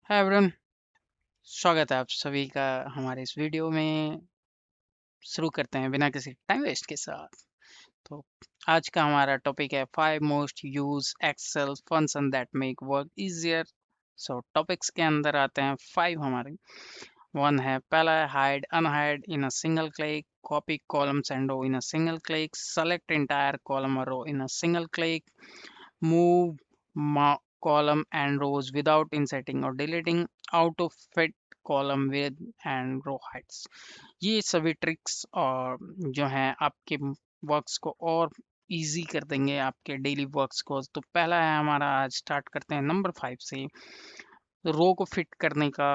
Hi everyone, स्वागत है आप सभी का हमारे इस वीडियो में। शुरू करते हैं बिना किसी टाइम वेस्ट के साथ। तो आज का हमारा टॉपिक है 5 most use Excel function that make work easier. So topics के अंदर आते हैं 5 हमारे। वन है, पहला है hide unhide in a single click, copy columns and row in a single click, select entire column और row in a single click, move column and rows without inserting or deleting, auto fit column with and row heights। ये सभी tricks और जो हैं आपके works को और easy कर देंगे, आपके डेली वर्क्स को। तो पहला है हमारा, आज स्टार्ट करते हैं नंबर 5 से, रो को फिट करने का।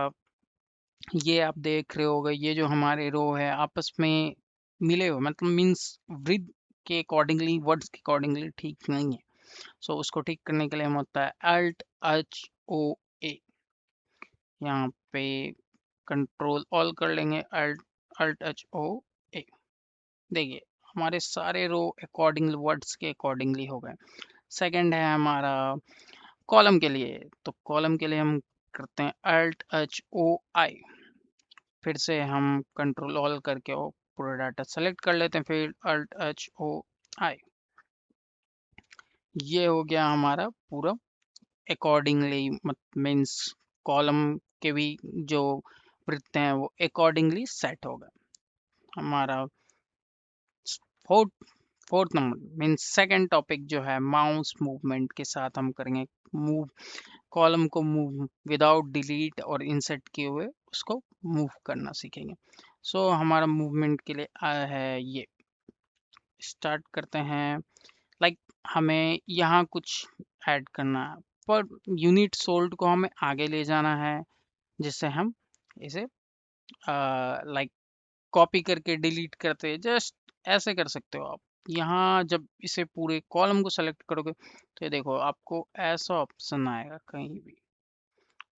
ये आप देख रहे होगे, ये जो हमारे रो है आपस में मिले हुए, मतलब मीन्स विद के अकॉर्डिंगली, वर्ड्स के अकॉर्डिंगली ठीक नहीं है। सो उसको ठीक करने के लिए हम होता है अल्ट एच ओ ए, यहाँ पे कंट्रोल ऑल कर लेंगे, अल्ट अल्ट एच ओ ए। देखिए हमारे सारे रो अकॉर्डिंगली, वर्ड्स के अकॉर्डिंगली हो गए। सेकंड है हमारा कॉलम के लिए। तो कॉलम के लिए हम करते हैं अल्ट एच ओ आई, फिर से हम कंट्रोल ऑल करके वो पूरा डाटा सेलेक्ट कर लेते हैं, फिर अल्ट एच ओ आई। ये हो गया हमारा पूरा अकॉर्डिंगली, मीन्स कॉलम के भी जो वृत्त हैं वो अकॉर्डिंगली सेट हो गए। हमारा fourth fourth number means second topic जो है माउस मूवमेंट के साथ हम करेंगे। मूव कॉलम को मूव विदाउट डिलीट और इंसर्ट किए हुए उसको मूव करना सीखेंगे। सो हमारा मूवमेंट के लिए आया है ये। स्टार्ट करते हैं। लाइक हमें यहाँ कुछ ऐड करना है, पर यूनिट सोल्ड को हमें आगे ले जाना है, जिससे हम इसे लाइक कॉपी करके डिलीट करते हैं। जस्ट ऐसे कर सकते हो आप। यहाँ जब इसे पूरे कॉलम को सेलेक्ट करोगे तो ये देखो आपको ऐसा ऑप्शन आएगा कहीं भी।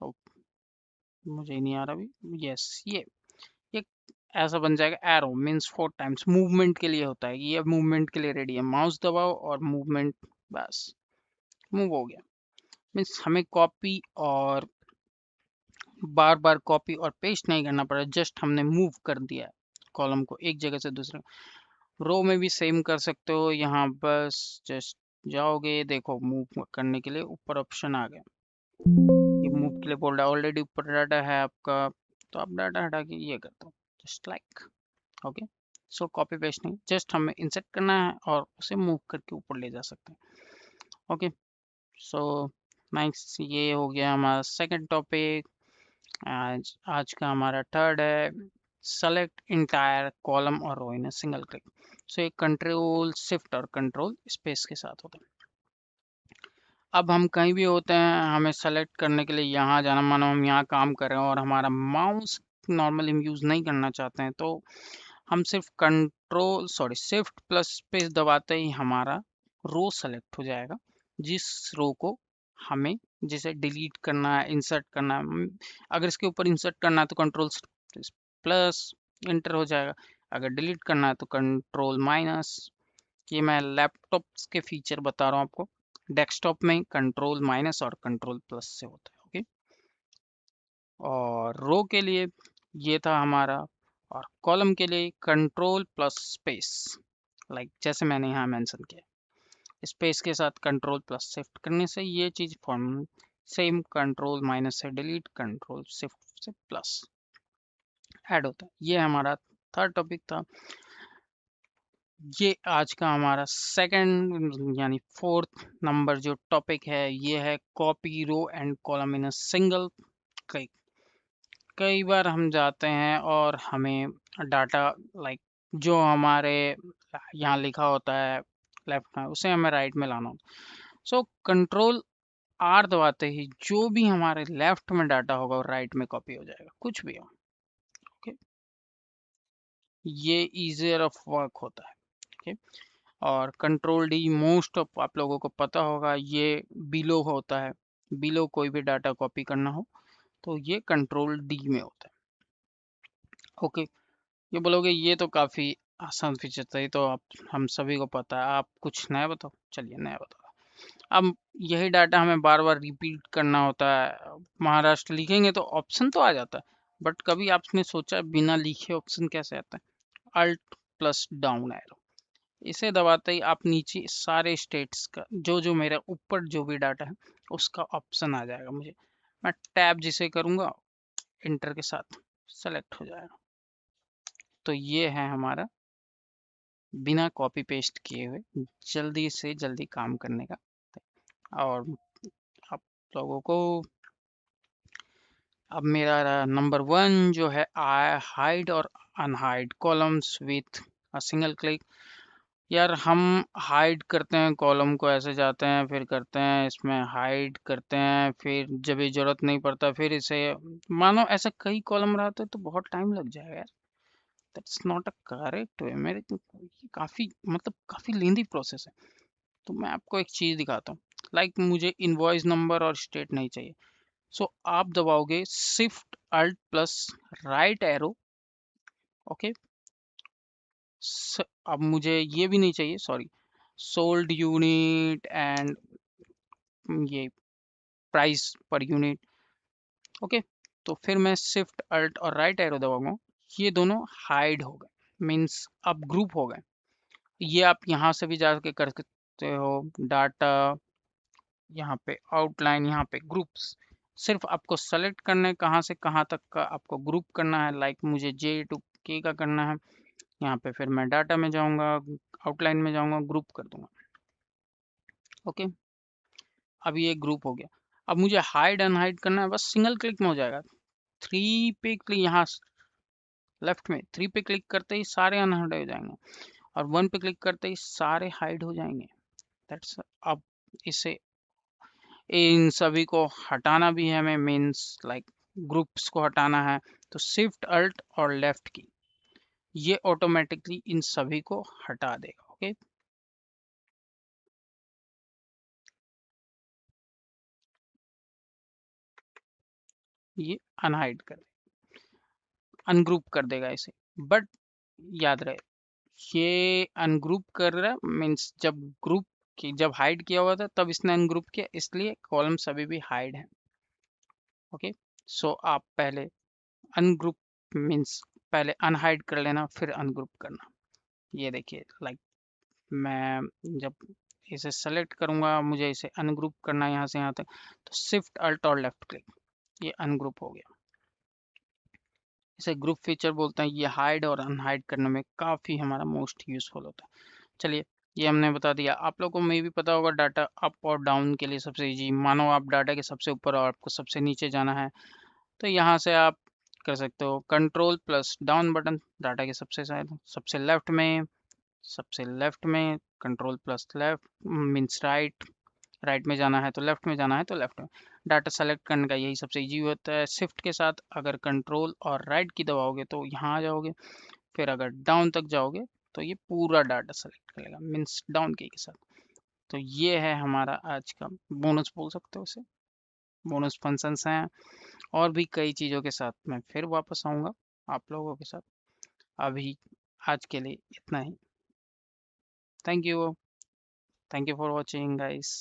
ओ, मुझे नहीं आ रहा अभी। यस, ये ऐसा बन जाएगा। एरो मीन्स 4 टाइम्स मूवमेंट के लिए होता है। ये मूवमेंट के लिए रेडी है, माउस दबाओ और मूवमेंट, बस मूव हो गया। मीन्स हमें कॉपी और बार बार कॉपी और पेस्ट नहीं करना पड़ा, जस्ट हमने मूव कर दिया कॉलम को एक जगह से दूसरे। रो में भी सेम कर सकते हो, यहाँ बस जस्ट जाओगे, देखो मूव करने के लिए ऊपर ऑप्शन आ गया। ये मूव के लिए बोल रहा है, ऑलरेडी ऊपर डाटा है आपका, तो आप डाटा हटा के ये कर दो, जस्ट लाइक। ओके, सो कॉपी पेस्ट नहीं, जस्ट हमें इंसर्ट करना है और उसे मूव करके ऊपर ले जा सकते हैं। ओके, सो नाइस, ये हो गया हमारा सेकंड टॉपिक। आज आज का हमारा थर्ड है सेलेक्ट इंटायर कॉलम और row in single click. So एक कंट्रोल शिफ्ट और कंट्रोल स्पेस के साथ होता है। अब हम कहीं भी होते हैं, हमें सेलेक्ट करने के लिए यहाँ जाना, मानो हम यहाँ काम कर रहे हैं और हमारा माउस नॉर्मली हम यूज़ नहीं करना चाहते हैं, तो हम सिर्फ शिफ्ट प्लस स्पेस दबाते ही हमारा रो सेलेक्ट हो जाएगा, जिस रो को हमें जिसे डिलीट करना है, इंसर्ट करना है। अगर इसके ऊपर इंसर्ट करना है तो कंट्रोल प्लस इंटर हो जाएगा, अगर डिलीट करना है तो कंट्रोल माइनस। ये मैं लैपटॉप के फीचर बता रहा हूँ आपको। डेस्कटॉप में कंट्रोल माइनस और कंट्रोल प्लस से होता है। ओके, और रो के लिए ये था हमारा, और कॉलम के लिए कंट्रोल प्लस स्पेस, लाइक जैसे मैंने यहाँ मेंशन किया, स्पेस के साथ कंट्रोल प्लस शिफ्ट करने से ये चीज फॉर्म सेम, कंट्रोल माइनस से डिलीट, कंट्रोल शिफ्ट से प्लस ऐड होता है। ये हमारा थर्ड टॉपिक था। ये आज का हमारा सेकंड यानी फोर्थ नंबर जो टॉपिक है, ये है copy row and column in a single click. कई बार हम जाते हैं और हमें डाटा, लाइक जो हमारे यहाँ लिखा होता है लेफ्ट में, उसे हमें राइट में लाना होता है। सो कंट्रोल आर दबाते ही जो भी हमारे लेफ्ट में डाटा होगा वो राइट में कॉपी हो जाएगा, कुछ भी हो। ओके, ये इजियर ऑफ वर्क होता है। ओके, और कंट्रोल डी मोस्ट ऑफ आप लोगों को पता होगा, ये बिलो होता है। बिलो कोई भी डाटा कॉपी करना हो तो ये कंट्रोल डी में होता है। ओके, ये बोलोगे ये तो काफी आसान फीचर था, ये तो आप हम सभी को पता है, आप कुछ नया बताओ। चलिए नया बताओ। अब यही डाटा हमें बार बार रिपीट करना होता है। महाराष्ट्र लिखेंगे तो ऑप्शन तो आ जाता है, बट कभी आपने सोचा बिना लिखे ऑप्शन कैसे आता है? अल्ट प्लस डाउन एरो, इसे दबाते ही आप नीचे सारे स्टेट्स का जो जो मेरा ऊपर जो भी डाटा है उसका ऑप्शन आ जाएगा। मुझे मैं टैब जिसे करूंगा इंटर के साथ सेलेक्ट हो जाएगा। तो ये है हमारा बिना कॉपी पेस्ट किए हुए जल्दी से जल्दी काम करने का। और आप लोगों को अब मेरा नंबर 1 जो है हाइड और unhide columns with a single click. यार हम हाइड करते हैं कॉलम को, ऐसे जाते हैं फिर करते हैं इसमें हाइड करते हैं, फिर जब ये जरूरत नहीं पड़ता फिर इसे, मानो ऐसा कई कॉलम रहा तो बहुत टाइम लग जाएगा यार। That's not a correct way मेरे ये काफी मतलब काफी लेंदी प्रोसेस है। तो मैं आपको एक चीज दिखाता हूँ। लाइक मुझे इनवॉइस नंबर और स्टेट नहीं चाहिए। सो आप दबाओगे shift alt plus right arrow. Okay, अब मुझे ये भी नहीं चाहिए, सॉरी, सोल्ड यूनिट एंड ये प्राइस पर यूनिट। ओके, तो फिर मैं शिफ्ट अल्ट और राइट एरो दबाऊंगा, ये दोनों हाइड हो गए, मीन्स अब ग्रुप हो गए। ये आप यहाँ से भी जाके कर सकते हो, डाटा, यहाँ पे आउटलाइन, यहाँ पे ग्रुप्स। सिर्फ आपको सेलेक्ट करना है कहाँ से कहाँ तक का आपको ग्रुप करना है। लाइक मुझे जे टू के का करना है, यहाँ पे फिर मैं डाटा में जाऊंगा, आउटलाइन में जाऊंगा, ग्रुप कर दूंगा। ओके, अब ये ग्रुप हो गया। अब मुझे हाइड अनहाइड करना है, बस सिंगल क्लिक में हो जाएगा। थ्री पे क्लिक, यहाँ लेफ्ट में थ्री पे क्लिक करते ही सारे अनहाइड हो जाएंगे, और वन पे क्लिक करते ही सारे हाइड हो जाएंगे। दैट्स, अब इसे इन सभी को हटाना भी है हमें, मीन्स लाइक ग्रुप्स को हटाना है, तो शिफ्ट अल्ट और लेफ्ट की, ये ऑटोमेटिकली इन सभी को हटा देगा। ओके, ये अनहाइड कर अनग्रुप कर देगा इसे। बट याद रहे, ये अनग्रुप कर रहा मीन्स जब ग्रुप की जब हाइड किया हुआ था तब इसने अनग्रुप किया, इसलिए कॉलम्स अभी भी हाइड है। ओके, सो आप पहले अनग्रुप मीन्स पहले अनहाइड कर लेना फिर अनग्रुप करना। ये देखिए, लाइक मैं जब इसे सेलेक्ट करूंगा, मुझे इसे अनग्रुप करना है यहाँ से यहाँ तक, तो शिफ्ट अल्ट और लेफ्ट क्लिक, ये अनग्रुप हो गया। इसे ग्रुप फीचर बोलते हैं। ये हाइड और अनहाइड करने में काफ़ी हमारा मोस्ट यूजफुल होता है। चलिए, ये हमने बता दिया। आप लोगों को में भी पता होगा डाटा अप और डाउन के लिए सबसे इजी, मानो आप डाटा के सबसे ऊपर और आपको सबसे नीचे जाना है, तो यहाँ से आप कर सकते हो control plus down button, data के सबसे शायद सबसे लेफ्ट में, सबसे लेफ्ट में control plus left means right, right में जाना है तो लेफ्ट में जाना है तो लेफ्ट में। डाटा सेलेक्ट करने का यही सबसे इजी होता है। शिफ्ट के साथ अगर कंट्रोल और राइट की दबाओगे तो यहाँ आ जाओगे, फिर अगर डाउन तक जाओगे तो ये पूरा डाटा सेलेक्ट करेगा, मीन्स डाउन की के साथ। तो ये है हमारा आज का बोनस, बोल सकते हो इसे, बोनस फंक्शंस हैं। और भी कई चीज़ों के साथ मैं फिर वापस आऊँगा आप लोगों के साथ। अभी आज के लिए इतना ही। Thank you, thank you for watching guys.